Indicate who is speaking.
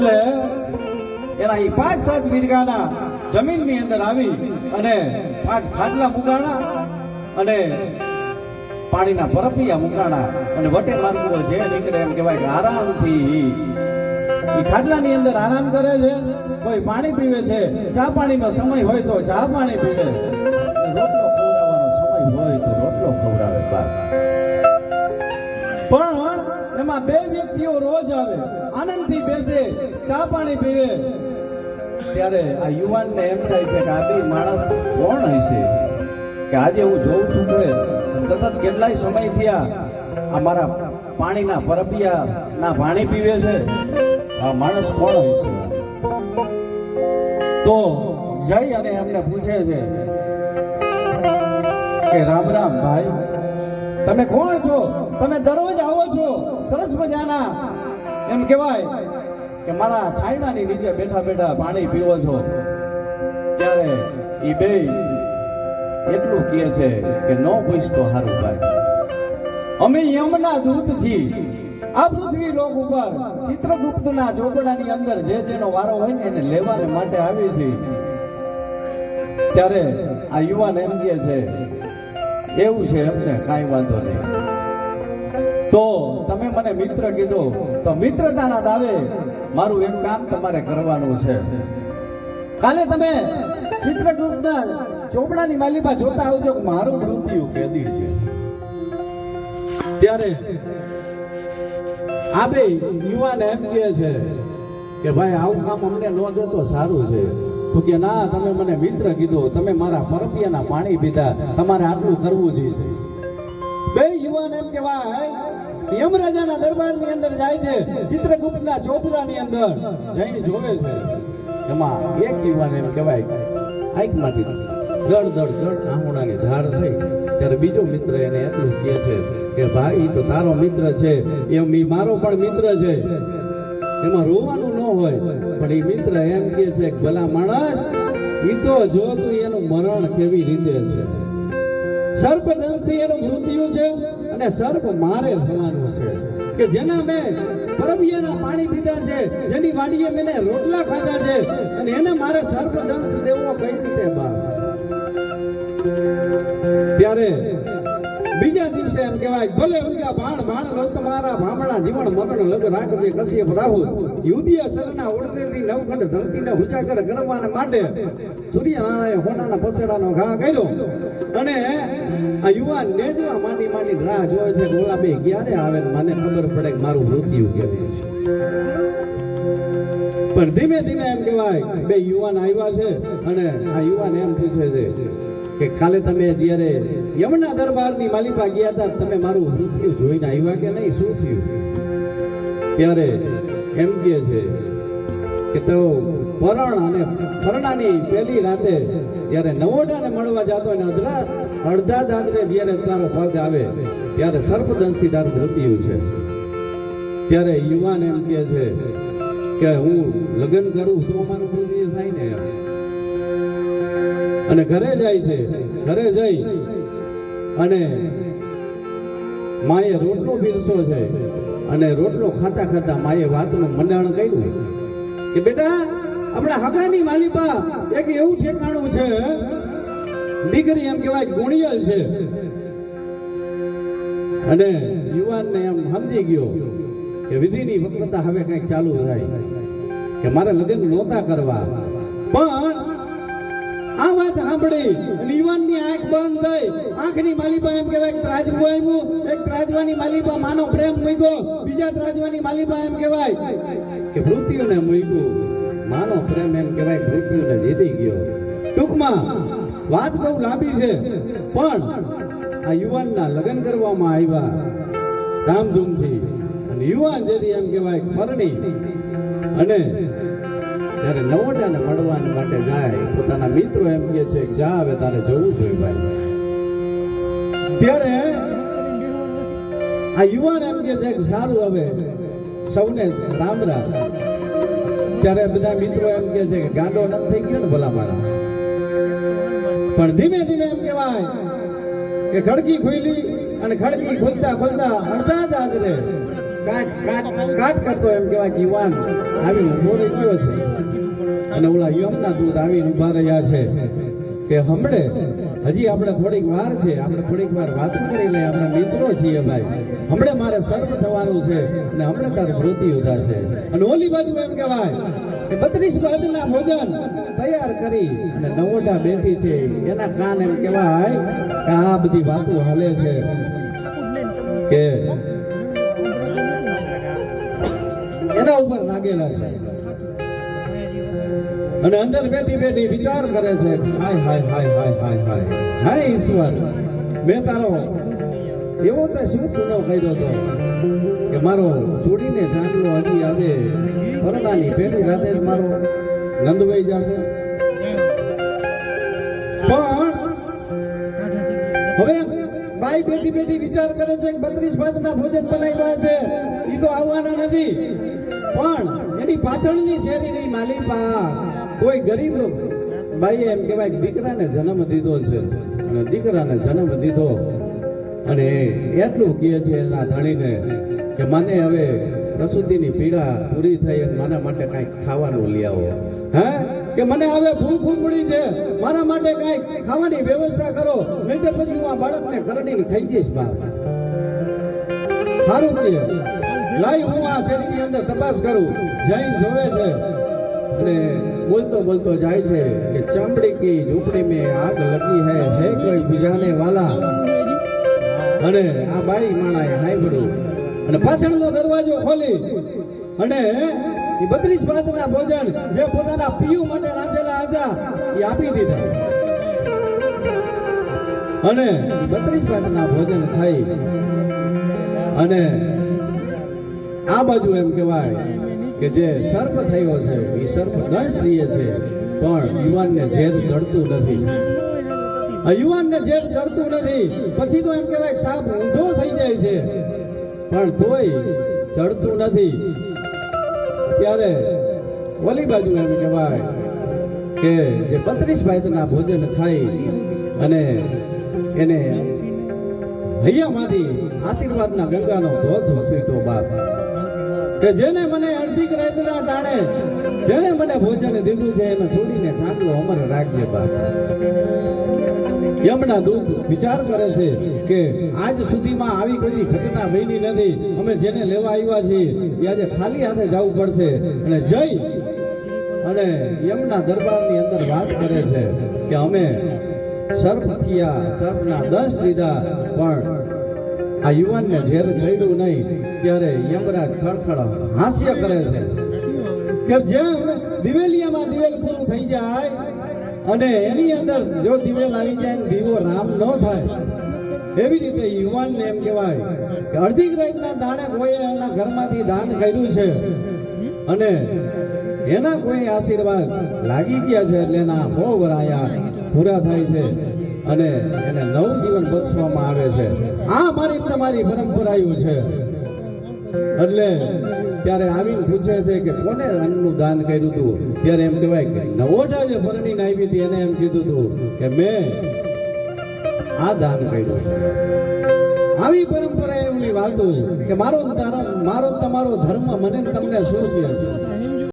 Speaker 1: એટલે એના એ 5-7 વીઘાના જમીનની અંદર આવી અને 5 ખાટલા મુકાણા અને પાણીના પરપિયા મુકાણા અને વટે માર્ગો જે નીકળે એમ કહેવાય કે આરામથી એ ખાટલાની અંદર આરામ કરે છે. કોઈ પાણી પીવે છે, ચા પાણીનો સમય હોય તો ચા પાણી પીવે, રોટલો ખવડાવવાનો સમય હોય તો રોટલો ખવડાવે. પણ એમાં 2 વ્યક્તિઓ રોજ આવે, આનંદથી બેસે, ચા પાણી પીવે. ત્યારે આ યુવાનને એમ થાય છે કે આ 2 માણસ કોણ હશે કે આજે હું જોઉં છું કે સતત કેટલાય સમય થયા અમારા પાણીના પરપિયા ના પાણી પીવે છે. આ માણસ કોણ હશે? તો જઈ અને એમને પૂછે છે કે રામ રામ ભાઈ, તમે કોણ છો? તમે દરરોજ આવો છો સરસ મજાના એમ કહેવાય કે મારા છાયડાની નીચે બેઠા બેઠા પાણી પીવો છો. ત્યારે એ 2 એટલું કહે છે કે નો પૂછતો હારું ભાઈ, અમે યમના દૂત છીએ. આ પૃથ્વી લોક ઉપર ચિત્રગુપ્તના ચોપડાની અંદર જે જેનો વારો હોય ને એને લેવાને માટે આવી છે. ત્યારે આ યુવાન એમ કહે છે એવું છે એમને, કાંઈ વાંધો નહીં. તો તમે મને મિત્ર કીધો તો મિત્રતાના દાવે મારું એક કામ તમારે કરવાનું છે. કાલે તમે ચિત્રગુપ્તના ચોપડાની માલિકા જોતા આવજો કે મારું મૃત્યુ કેદી છે. ત્યારે આ 2 યુવાન એમ કહે છે કે ભાઈ આવું કામ અમને ન દે તો સારું છે. તો કે ના, તમે મને મિત્ર કીધો, તમે મારા પરપિયાના પાણી પીધા, તમારે આટલું કરવું જોઈએ. 2 યુવાન એમ કહેવાય યમરાજાના દરબારની અંદર જાય છે, ચિત્રગુપ્તના ચોપડાની અંદર જઈને જોવે છે. એમાં એક યુવાન એમ કહેવાય આંખમાંથી દડ આંગણાની ધાર થઈ. ત્યારે બીજો મિત્ર એને એટલું કહે છે કે ભાઈ તો તારો મિત્ર છે, એમ મારો પણ મિત્ર છે, એમાં રોવાનું ન હોય. પણ એ મિત્ર એમ કહે છે કે ભલા માણસ, ઈ તો જો તું એનું મરણ કેવી રીતે છે. સર્પ દંશથી એનું મૃત્યુ છે અને સર્પ મારે થવાનું છે. કે જેના મેં પરબિયાના પાણી પીધા છે, જેની વાડીએ મેં રોટલા ખાધા છે, અને એને મારે સર્પ દંશ દેવો કઈ રીતે બાપ? ત્યારે બીજા દિવસે એમ કહેવાય ભલે ઉનકા ભાણ લવ તમારા ભામણા જીવન મરણ લગ રાખજે કશ્યપ રાહુ. યુધિયા ચરના ઓળદેની નવખંડ ધરતીને ઉજાગર કરવાને માટે સૂર્યનારાયણ હોનાના પછડાનો ઘા કર્યો. અને આ યુવાન નેજવા માંડી રાહ જોવે છે કે ઓલા 2 ક્યારે આવે ને મને ખબર પડે કે મારું મૃત્યુ ક્યારે છે. પણ ધીમે ધીમે એમ કહેવાય 2 યુવાન આવ્યા છે અને આ યુવાન એમ પૂછે છે કે કાલે તમે જ્યારે યમના દરબારની માલિકા ગયા હતા, તમે મારું મૃત્યુ જોઈને આવ્યા કે નહીં? શું થયું? ત્યારે એમ કહે છે કે તો પરણ અને પરણાની પહેલી રાતે જ્યારે નવોડાને મળવા જતો અને અડધા દાદરે જ્યારે તારો પગ આવે ત્યારે સર્પદંશી તારું મૃત્યુ છે. ત્યારે યુવાન એમ કહે છે કે હું લગ્ન કરું તો મારું મૃત્યુ થાય ને. અને ઘરે જાય છે. ઘરે જઈ અને માએ રોટલો પીરસો છે અને રોટલો ખાતા ખાતા માએ વાતનું મંડાણ કર્યું કે બેટા, આપણા હગાની માલિકા એક એવું ઠેકાણું છે, દીકરી એમ કહેવાય ગુણિયલ છે. અને યુવાનને એમ સમજી ગયો કે વિધિની વક્રતા હવે કંઈક ચાલુ થાય કે મારે લગ્ન નહોતા કરવા. પણ આ વાત સાંભળી યુવાનની આંખ બંધ થઈ. આંખની માલિકા એમ કહેવાય ત્રાજવું આવ્યું. એક ત્રાજવાની માલિકા માનો પ્રેમ મૂક્યો, બીજા ત્રાજવાની માલિકા એમ કહેવાય કે મૃત્યુને મૂક્યું. માનો પ્રેમ એમ કહેવાય મૃત્યુને જીતી ગયો. ટૂંકમાં વાત બહુ લાંબી છે, પણ આ યુવાનના લગ્ન કરવામાં આવ્યા ધામધૂમથી. અને યુવાન જેથી એમ કહેવાય પરણી અને ત્યારે નવોડાને મળવા માટે જાય. પોતાના મિત્રો એમ કહે છે કે જા હવે તારે જવું જોઈએ ભાઈ. ત્યારે આ યુવાન એમ કહે છે કે સારું હવે સૌને રામ રામ. ત્યારે બધા મિત્રો એમ કહે છે કે ગાંડો નથી થઈ ગયો ને ભલા મારા. પણ ધીમે ધીમે એમ કહેવાય કે ખડકી ખોલી અને ખડકી ખોલતા ખોલતા અડધા દાદરે કાટ કરતો એમ કહેવાય કે યુવાન આવીને ઉભો રહી ગયો છે અને ઓલા યમના દૂત આવીને ઉભા રહ્યા છે કે હમણે હજી આપણે થોડીક વાર છે, આપણે થોડીક વાર વાત કરી લઈએ, આપણે મિત્રો છીએ ભાઈ, હમણે મારે સર્વ થવાનું છે અને હમણે તારું મૃત્યુ થશે. અને ઓલી બાજુ એમ કહેવાય કે 32 ભાતના ભોજન તૈયાર કરી અને નવોટા બેઠી છે, એના કાન એમ કહેવાય કે આ બધી વાતો હાલે છે કે એના ઉપર લાગેલા છે અને અંદર બેઠી બેઠી વિચાર કરે છે, હાય હાય હાય હાય હાય હાય હાય ઈશ્વર, મેં તારો એવો તો શું ગુનો કર્યો હતો કે મારો ચોડીને ચાંદલો હજી આજે પરણાની પહેલી રાતે જ મારો નંદવાઈ જશે. પણ હવે બાઈ બેઠી બેઠી વિચાર કરે છે કે 32 ભાતના ભોજન બનાવ્યા છે, એ તો આવવાના નથી, પણ એની પાછળની શેરીની માલિપા કોઈ ગરીબ બાઈએ એમ કહેવાય દીકરાને જન્મ દીધો છે અને દીકરાને જન્મ દીધો અને એટલું કહે છે એના ધણીને કે મને હવે પ્રસૂતિની પીડા પૂરી થઈ અને મારા માટે કાંઈક ખાવાનું લઈ આવો, હે કે મને હવે ભૂખ ઉમડી છે, મારા માટે કાંઈક ખાવાની વ્યવસ્થા કરો, નહીંતર પછી હું આ બાળકને કરડીને ખાઈ જઈશ. બાપ સારું કે લાઈ હું આ શેરીની અંદર તપાસ કરું. જૈન જોવે છે અને બોલતો બોલતો જાય છે કે ચામડી કી ઝૂંપડી में આગ લગી હે કોઈ બીજાને વાલા. અને આ બાઈ માણાએ સાંભળ્યું અને પાછળનો દરવાજો ખોલી અને એ 32 ભાતના ભોજન જે પોતાના પિયુ માટે રાંધેલા હતા એ આપી દીધા અને 32 ભાતના ભોજન ખાઈ અને આ બાજુ એમ કહેવાય કે જે સર્પ થયો છે એ સર્પ દંશ દે છે, પણ યુવાનને ઝેર ચડતું નથી. યુવાનને ઝેર ચડતું નથી. પછી તો એમ કહેવાય સાપ ઊંધો થઈ જાય છે પણ તોય ચડતું નથી. ત્યારે ઓલી બાજુ એમ કહેવાય કે જે 32 ભાતના ભોજન ખાઈ અને એને હૈયામાંથી આશીર્વાદના ગંગાનો ધોધ વસવીતો બાપ કે જેને મને અડધી રાતના ટાણે જેને મને ભોજન દીધું છે એને છોડીને ચાંદલો અમર રાખજે બાપ. યમના દૂત વિચાર કરે છે કે આજ સુધીમાં આવી કોઈ ઘટના બની નથી, અમે જેને લેવા આવ્યા છીએ એ આજે ખાલી હાથે જવું પડશે. અને જઈ અને યમના દરબારની અંદર વાત કરે છે કે અમે સર્પ થયા, સર્પના દંશ લીધા, પણ આ યુવાનને ઝેર ચડ્યું નહીં. ત્યારે યમરાજ ખડખડ હાસ્ય કરે છે કે જેમ દિવેલિયામાં દિવેલ પૂરું થઈ જાય અને એની અંદર જો દિવેલ આવી જાય ને દીવો રામ ન થાય, એવી રીતે યુવાનને એમ કહેવાય કે અડધી રાતના દાણે કોઈએ એના ઘરમાંથી દાન કર્યું છે અને એના કોઈ આશીર્વાદ લાગી ગયા છે એટલે એના બહુ વરાયા પૂરા થાય છે અને એને નવું જીવન બક્ષવામાં આવે છે. આ મારી તમારી પરંપરાયું છે. એટલે ત્યારે આવીને પૂછે છે કે કોને અન્નનું દાન કર્યું હતું? ત્યારે એમ કહેવાય કે નવોટા જે પરણીને આવી હતી એને એમ કીધું હતું કે મેં આ દાન કર્યું. આવી પરંપરા એવી વાતો કે મારો તમારો ધર્મ મને તમને શું કહે છે?